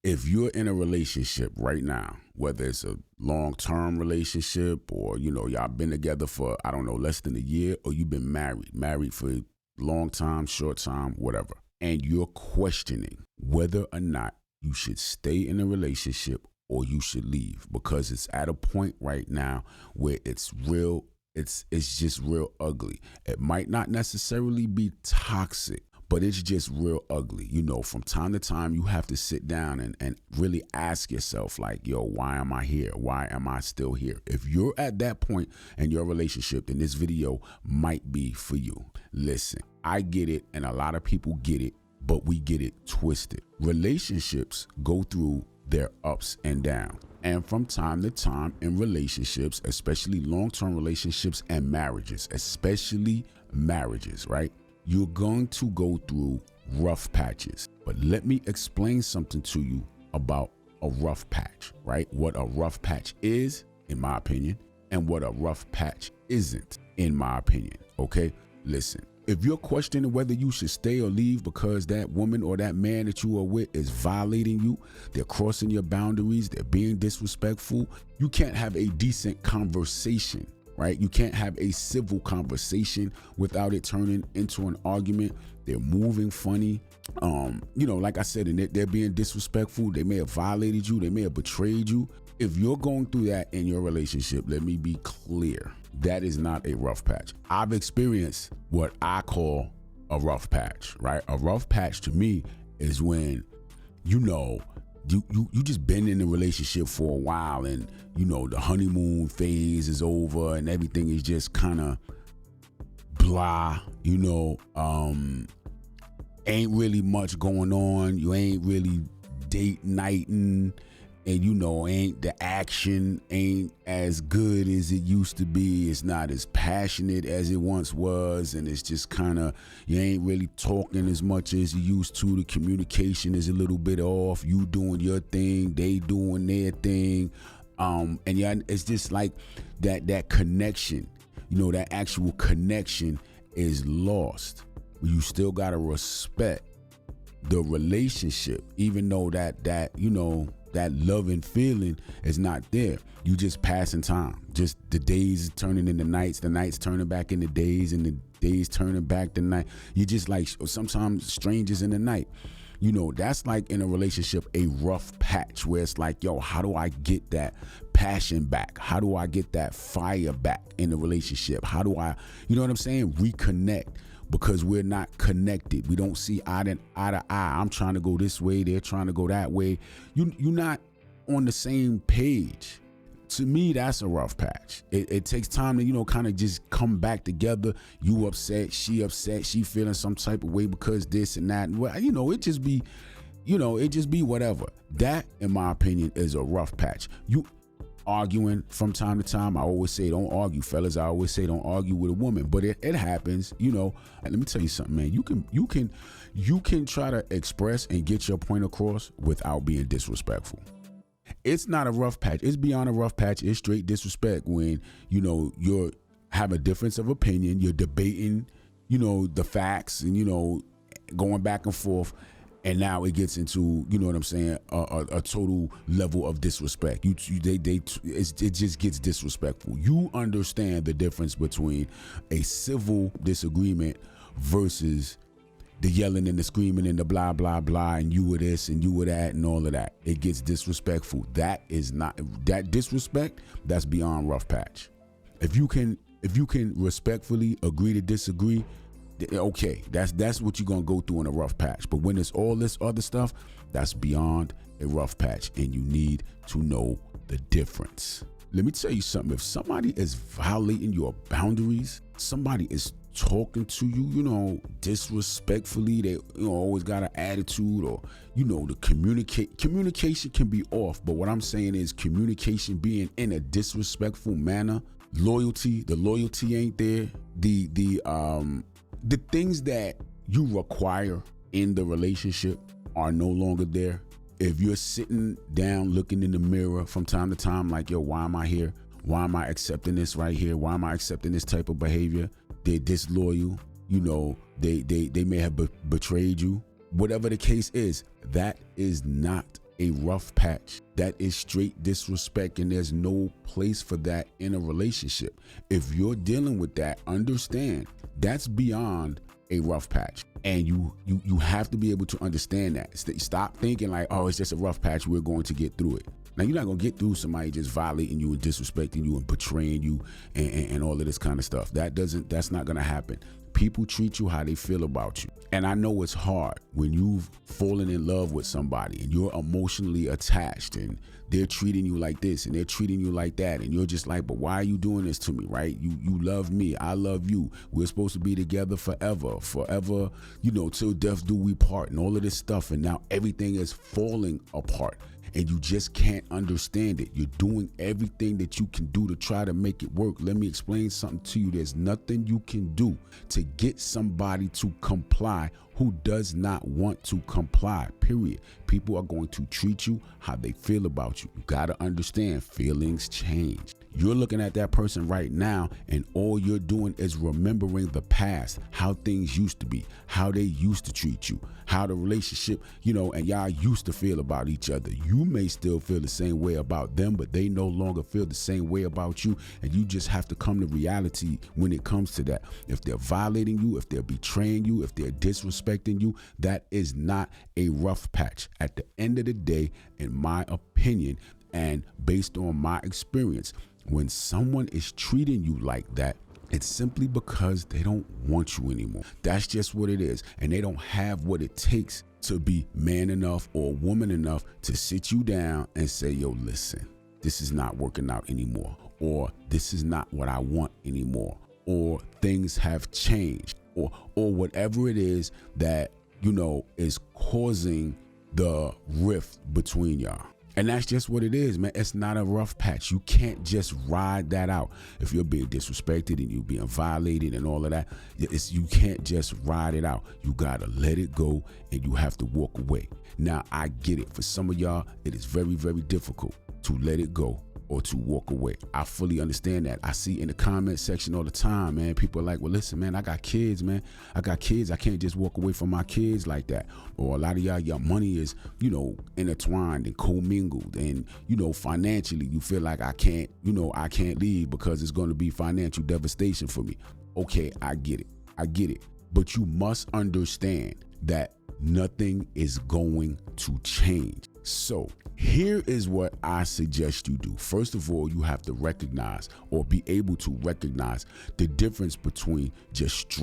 If you're in a relationship right now, whether it's a long-term relationship or, y'all been together for, I don't know, less than a year, or you've been married for a long time, short time, whatever, and you're questioning whether or not you should stay in a relationship or you should leave, because it's at a point right now where it's just real ugly. It might not necessarily be toxic, but it's just real ugly. From time to time, you have to sit down and really ask yourself, like, yo, why am I here? Why am I still here? If you're at that point in your relationship, then this video might be for you. Listen, I get it, and a lot of people get it, but we get it twisted. Relationships go through their ups and downs. And from time to time in relationships, especially long-term relationships and marriages, right? You're going to go through rough patches. But let me explain something to you about a rough patch, right? What a rough patch is, in my opinion, and what a rough patch isn't, in my opinion, okay? Listen, if you're questioning whether you should stay or leave because that woman or that man that you are with is violating you, they're crossing your boundaries, they're being disrespectful, you can't have a decent conversation, right? You can't have a civil conversation without it turning into an argument. They're moving funny. Like I said, and they're being disrespectful. They may have violated you. They may have betrayed you. If you're going through that in your relationship, let me be clear. That is not a rough patch. I've experienced what I call a rough patch, right? A rough patch to me is when, you just been in a relationship for a while, and, the honeymoon phase is over and everything is just kind of blah, ain't really much going on. You ain't really date nighting. And ain't the action ain't as good as it used to be. It's not as passionate as it once was, and it's just kind of, you ain't really talking as much as you used to. The communication is a little bit off. You doing your thing, they doing their thing, and it's just like that connection. That actual connection is lost. You still gotta respect the relationship, even though that love and feeling is not there. You just passing time. Just the days turning into nights, the nights turning back into days, and the days turning back to night. You just like sometimes strangers in the night. That's like in a relationship, a rough patch where it's like, yo, how do I get that passion back? How do I get that fire back in the relationship? How do I, reconnect? Because we're not connected. We don't see eye to eye. I'm trying to go this way, they're trying to go that way. You're not on the same page. To me, that's a rough patch. It takes time to, kind of just come back together. You upset, she feeling some type of way because this and that. And it just be whatever. That, in my opinion, is a rough patch. You arguing from time to time. I always say don't argue, fellas. I always say don't argue with a woman, but it happens, And let me tell you something, man. You can try to express and get your point across without being disrespectful. It's not a rough patch. It's beyond a rough patch. It's straight disrespect when you're have a difference of opinion. You're debating, the facts, and going back and forth. And now it gets into, a total level of disrespect. It just gets disrespectful. You understand the difference between a civil disagreement versus the yelling and the screaming and the blah, blah, blah, and you were this and you were that and all of that. It gets disrespectful. That disrespect, that's beyond rough patch. If you can respectfully agree to disagree, okay, that's what you're gonna go through in a rough patch. But when it's all this other stuff, that's beyond a rough patch, and you need to know the difference. Let me tell you something. If somebody is violating your boundaries, somebody is talking to you, disrespectfully, they always got an attitude, or the communication can be off. But what I'm saying is communication being in a disrespectful manner, the loyalty ain't there. The things that you require in the relationship are no longer there. If you're sitting down looking in the mirror from time to time like, yo, why am I here? Why am I accepting this right here? Why am I accepting this type of behavior? They're disloyal. They may have betrayed you. Whatever the case is, that is not a rough patch. That is straight disrespect, and there's no place for that in a relationship. If you're dealing with that, understand that's beyond a rough patch. And you have to be able to understand that. Stop thinking like, oh, it's just a rough patch, we're going to get through it. Now, you're not going to get through somebody just violating you and disrespecting you and betraying you and all of this kind of stuff. That's not going to happen. People treat you how they feel about you. And I know it's hard when you've fallen in love with somebody and you're emotionally attached and they're treating you like this and they're treating you like that. And you're just like, but why are you doing this to me, right? You love me. I love you. We're supposed to be together forever, till death do we part and all of this stuff. And now everything is falling apart. And you just can't understand it. You're doing everything that you can do to try to make it work. Let me explain something to you. There's nothing you can do to get somebody to comply who does not want to comply, period. People are going to treat you how they feel about you. You got to understand, feelings change. You're looking at that person right now, and all you're doing is remembering the past, how things used to be, how they used to treat you, how the relationship, and y'all used to feel about each other. You may still feel the same way about them, but they no longer feel the same way about you, and you just have to come to reality when it comes to that. If they're violating you, if they're betraying you, if they're disrespecting you, that is not a rough patch. At the end of the day, in my opinion, and based on my experience, when someone is treating you like that, it's simply because they don't want you anymore. That's just what it is. And they don't have what it takes to be man enough or woman enough to sit you down and say, yo, listen, this is not working out anymore. Or this is not what I want anymore. Or things have changed. Or whatever it is that, is causing the rift between y'all. And that's just what it is, man. It's not a rough patch. You can't just ride that out. If you're being disrespected and you're being violated and all of that, you can't just ride it out. You got to let it go and you have to walk away. Now, I get it. For some of y'all, it is very, very difficult to let it go or to walk away. I fully understand that. I see in the comment section all the time, man, people are like, well, listen, man, I got kids, man. I got kids. I can't just walk away from my kids like that. Or a lot of y'all, your money is, intertwined and commingled. And, financially, you feel like I can't leave because it's going to be financial devastation for me. Okay, I get it. But you must understand that nothing is going to change. So here is what I suggest you do. First of all, you have to recognize or be able to recognize the difference between just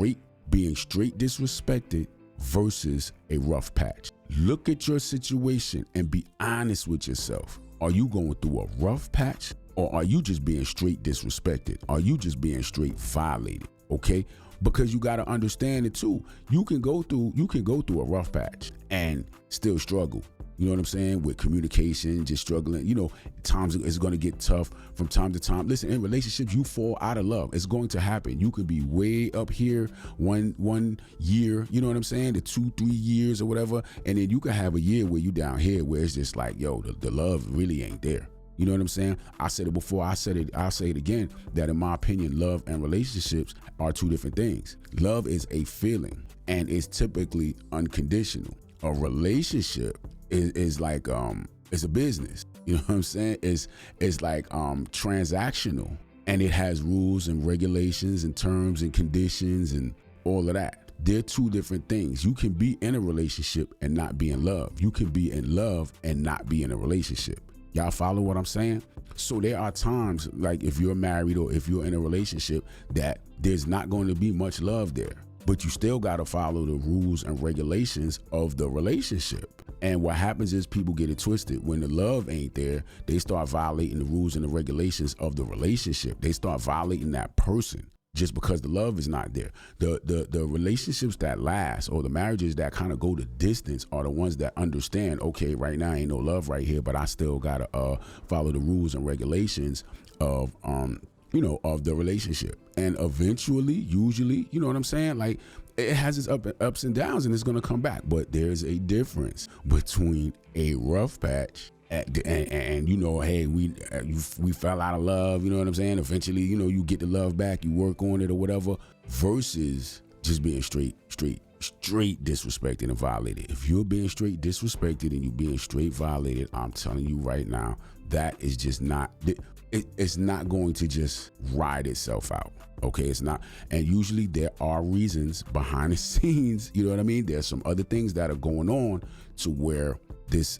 being straight disrespected versus a rough patch. Look at your situation and be honest with yourself. Are you going through a rough patch or are you just being straight disrespected? Are you just being straight violated? Okay? Because you got to understand it too. You can go through a rough patch and still struggle. You know what I'm saying? With communication, just struggling. Times it's going to get tough from time to time. Listen, in relationships, you fall out of love. It's going to happen. You could be way up here one year, you know what I'm saying? The 2-3 years or whatever. And then you could have a year where you down here where it's just like, yo, the love really ain't there. You know what I'm saying? I said it before, I'll say it again, that in my opinion, love and relationships are two different things. Love is a feeling and it's typically unconditional. A relationship is like it's a business. You know what I'm saying? It's like transactional, and it has rules and regulations and terms and conditions and all of that. They're two different things. You can be in a relationship and not be in love. You can be in love and not be in a relationship. Y'all follow what I'm saying? So there are times, like if you're married or if you're in a relationship, that there's not going to be much love there. But you still got to follow the rules and regulations of the relationship. And what happens is people get it twisted. When the love ain't there, they start violating the rules and the regulations of the relationship. They start violating that person just because the love is not there. The relationships that last, or the marriages that kind of go the distance, are the ones that understand, okay, right now ain't no love right here, but I still got to follow the rules and regulations of of the relationship. And eventually, usually, you know what I'm saying? Like, it has its ups and downs, and it's going to come back. But there's a difference between a rough patch and hey, we fell out of love, you know what I'm saying? Eventually, you get the love back, you work on it or whatever, versus just being straight straight disrespected and violated. If you're being straight disrespected and you're being straight violated, I'm telling you right now, that is just not, it's not going to just ride itself out. Okay, it's not. And usually there are reasons behind the scenes, you know what I mean? There's some other things that are going on to where this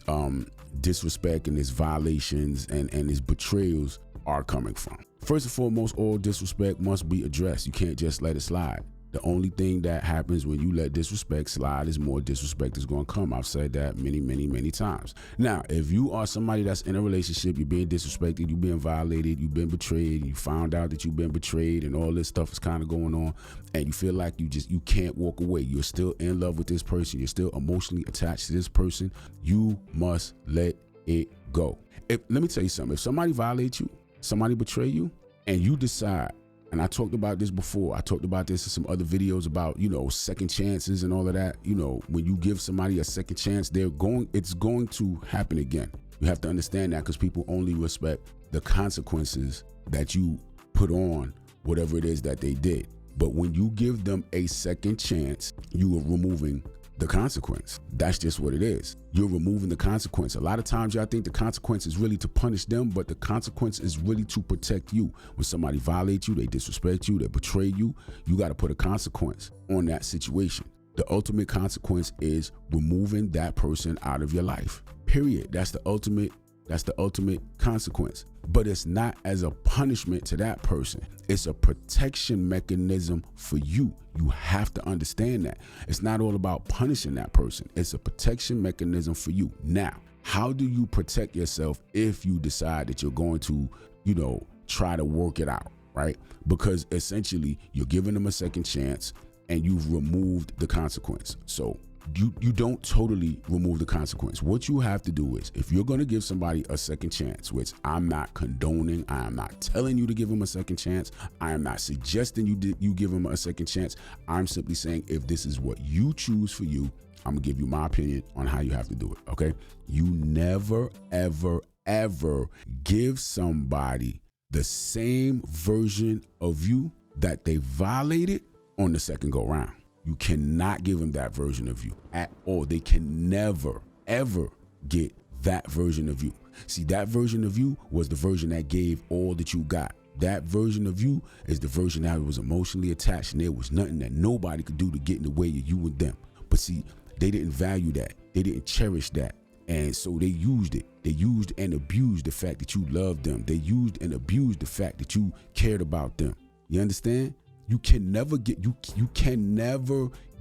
disrespect and this violations and this betrayals are coming from. First and foremost, all disrespect must be addressed. You can't just let it slide. The only thing that happens when you let disrespect slide is more disrespect is going to come. I've said that many times. Now, if you are somebody that's in a relationship, you're being disrespected, you're being violated, you've been betrayed, you found out that you've been betrayed and all this stuff is kind of going on, and you feel like you can't walk away. You're still in love with this person. You're still emotionally attached to this person. You must let it go. Let me tell you something. If somebody violates you, somebody betray you, and you decide, and I talked about this before. I talked about this in some other videos about, second chances and all of that. When you give somebody a second chance, it's going to happen again. You have to understand that, because people only respect the consequences that you put on whatever it is that they did. But when you give them a second chance, you are removing the consequence. That's just what it is. You're removing the consequence. A lot of times y'all think the consequence is really to punish them, but the consequence is really to protect you. When somebody violates you, they disrespect you, they betray you, you got to put a consequence on that situation. The ultimate consequence is removing that person out of your life. Period. That's the ultimate consequence. But it's not as a punishment to that person. It's a protection mechanism for you. You have to understand that. It's not all about punishing that person. It's a protection mechanism for you. Now, how do you protect yourself if you decide that you're going to, try to work it out, right? Because essentially you're giving them a second chance and you've removed the consequence. So you don't totally remove the consequence. What you have to do is, if you're going to give somebody a second chance, which I'm not condoning, I am not telling you to give them a second chance, I am not suggesting you give them a second chance. I'm simply saying, if this is what you choose for you, I'm gonna give you my opinion on how you have to do it. Okay, you never ever give somebody the same version of you that they violated on the second go round. You cannot give them that version of you at all. They can never, ever get that version of you. See, that version of you was the version that gave all that you got. That version of you is the version that was emotionally attached, and there was nothing that nobody could do to get in the way of you and them. But see, they didn't value that. They didn't cherish that. And so they used it. They used and abused the fact that you loved them. They used and abused the fact that you cared about them. You understand? You can never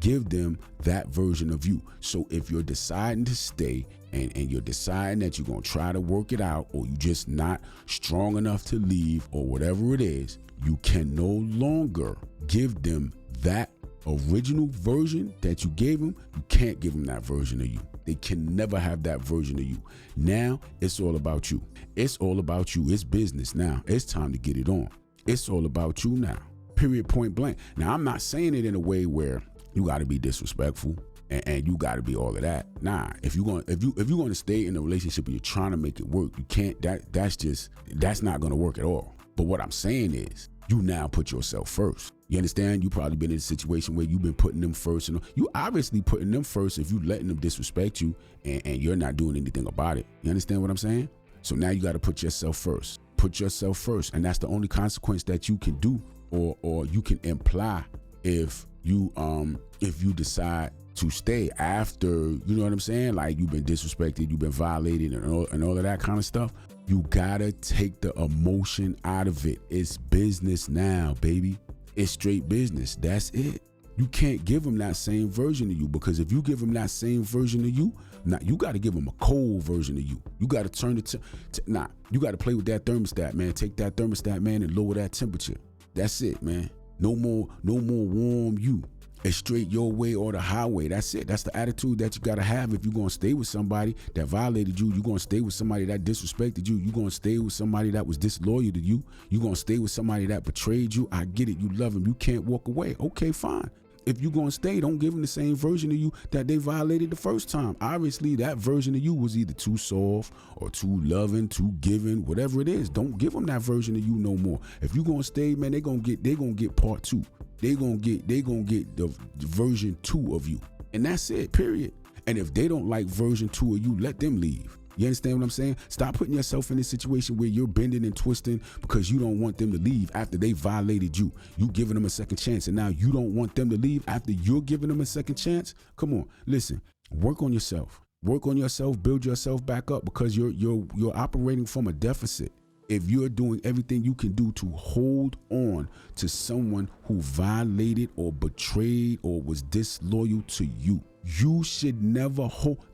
give them that version of you. So if you're deciding to stay and you're deciding that you're going to try to work it out, or you're just not strong enough to leave, or whatever it is, you can no longer give them that original version that you gave them. You can't give them that version of you. They can never have that version of you. Now it's all about you. It's all about you. It's business now. It's time to get it on. It's all about you now. Period, point blank. Now, I'm not saying it in a way where you got to be disrespectful and you got to be all of that. Nah, if you're going to stay in a relationship and you're trying to make it work, you can't. That's not going to work at all. But what I'm saying is, you now put yourself first. You understand? You probably been in a situation where you've been putting them first, and you obviously putting them first if you letting them disrespect you and you're not doing anything about it. You understand what I'm saying? So now you got to put yourself first. Put yourself first, and that's the only consequence that you can do. Or you can imply if you decide to stay after, you know what I'm saying? Like, you've been disrespected, you've been violated, and all of that kind of stuff. You gotta take the emotion out of it. It's business now, baby. It's straight business. That's it. You can't give them that same version of you, because if you give them that same version of you, now you got to give them a cold version of you. You got to turn it to you got to play with that thermostat, man. Take that thermostat, man, and lower that temperature. That's it, man. No more warm you. It's straight your way or the highway. That's it. That's the attitude that you got to have if you're going to stay with somebody that violated you. You're going to stay with somebody that disrespected you. You're going to stay with somebody that was disloyal to you. You're going to stay with somebody that betrayed you. I get it. You love him. You can't walk away. Okay, fine. If you're going to stay, don't give them the same version of you that they violated the first time. Obviously, that version of you was either too soft or too loving, too giving, whatever it is. Don't give them that version of you no more. If you're going to stay, man, they're going to get part 2. They're going to get the version 2 of you. And that's it, period. And if they don't like version 2 of you, let them leave. You understand what I'm saying? Stop putting yourself in a situation where you're bending and twisting because you don't want them to leave after they violated you. You giving them a second chance, and now you don't want them to leave after you're giving them a second chance? Come on, listen, work on yourself. Work on yourself, build yourself back up, because you're operating from a deficit. If you're doing everything you can do to hold on to someone who violated or betrayed or was disloyal to you, you should never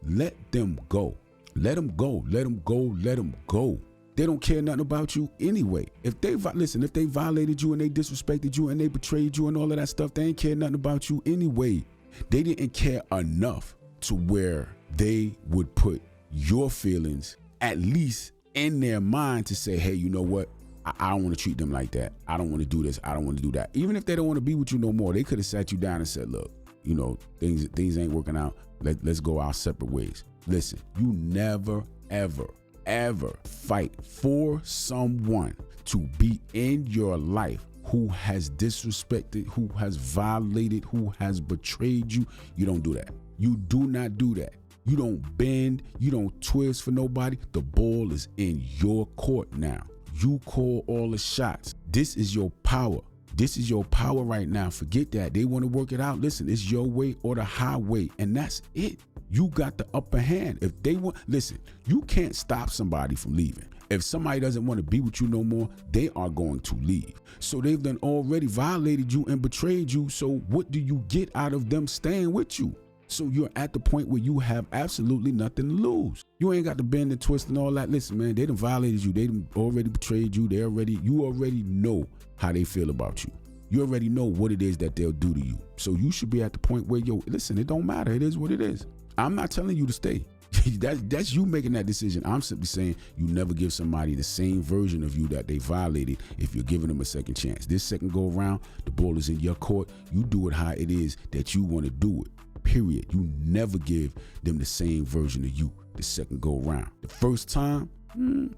let them go. Let them go. Let them go. Let them go. They don't care nothing about you anyway. If they violated you and they disrespected you and they betrayed you and all of that stuff, they ain't care nothing about you anyway. They didn't care enough to where they would put your feelings at least in their mind to say, hey, you know what? I don't want to treat them like that. I don't want to do this. I don't want to do that. Even if they don't want to be with you no more, they could have sat you down and said, look, you know, things ain't working out. Let's go our separate ways. Listen, you never, ever, ever fight for someone to be in your life who has disrespected, who has violated, who has betrayed you. You don't do that. You do not do that. You don't bend. You don't twist for nobody. The ball is in your court now. You call all the shots. This is your power. This is your power right now. Forget that. They want to work it out. Listen, it's your way or the highway, and that's it. You got the upper hand. If they want, listen, you can't stop somebody from leaving. If somebody doesn't want to be with you no more, they are going to leave. So they've done already violated you and betrayed you. So what do you get out of them staying with you? So you're at the point where you have absolutely nothing to lose. You ain't got to bend and twist and all that. Listen, man, they done violated you. They done already betrayed you. You already know how they feel about you. You already know what it is that they'll do to you. So you should be at the point where, listen, it don't matter. It is what it is. I'm not telling you to stay. That's you making that decision. I'm simply saying you never give somebody the same version of you that they violated if you're giving them a second chance. This second go around, the ball is in your court. You do it how it is that you want to do it. Period. You never give them the same version of you the second go around. The first time,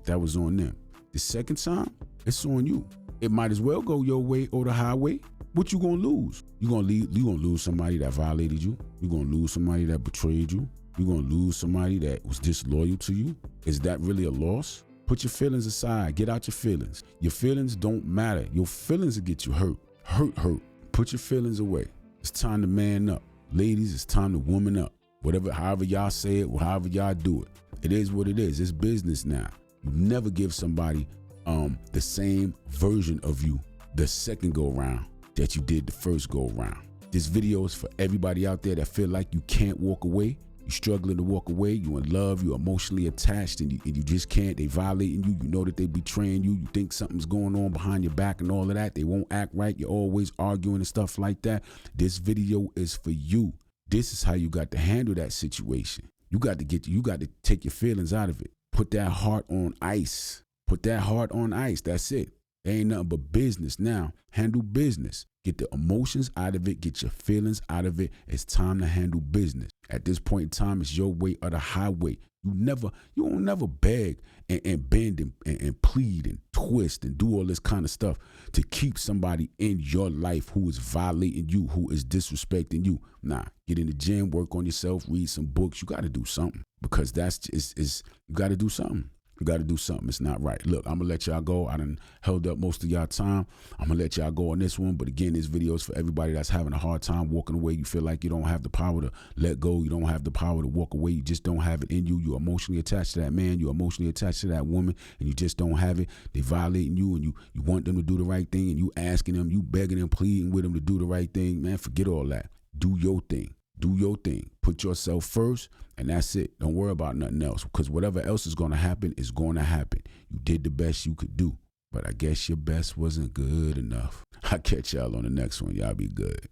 that was on them. The second time, it's on you. It might as well go your way or the highway. What you gonna lose? You gonna lose somebody that violated you. You gonna lose somebody that betrayed you. You gonna lose somebody that was disloyal to you. Is that really a loss? Put your feelings aside. Get out your feelings. Your feelings don't matter. Your feelings will get you hurt. Hurt. Put your feelings away. It's time to man up. Ladies, it's time to woman up. However y'all say it, however y'all do it. It is what it is. It's business now. You never give somebody the same version of you the second go around that you did the first go around. This video is for everybody out there that feel like you can't walk away. You're struggling to walk away. You in love. You're emotionally attached, and you just can't. They violating you. You know that they betraying you. You think something's going on behind your back and all of that. They won't act right. You're always arguing and stuff like that. This video is for you. This is how you got to handle that situation. You got to take your feelings out of it. Put that heart on ice. Put that heart on ice. That's it. There ain't nothing but business now. Handle business. Get the emotions out of it. Get your feelings out of it. It's time to handle business. At this point in time, it's your way or the highway. You won't never beg and bend and plead and twist and do all this kind of stuff to keep somebody in your life who is violating you, who is disrespecting you. Nah, get in the gym, work on yourself, read some books. You got to do something, because you got to do something. You got to do something. It's not right. Look, I'm going to let y'all go. I done held up most of y'all time. I'm going to let y'all go on this one. But again, this video is for everybody that's having a hard time walking away. You feel like you don't have the power to let go. You don't have the power to walk away. You just don't have it in you. You're emotionally attached to that man. You're emotionally attached to that woman, and you just don't have it. They violating you, and you want them to do the right thing, and you asking them, you begging them, pleading with them to do the right thing. Man, forget all that. Do your thing. Do your thing. Put yourself first, and that's it. Don't worry about nothing else, because whatever else is going to happen is going to happen. You did the best you could do, but I guess your best wasn't good enough. I'll catch y'all on the next one. Y'all be good.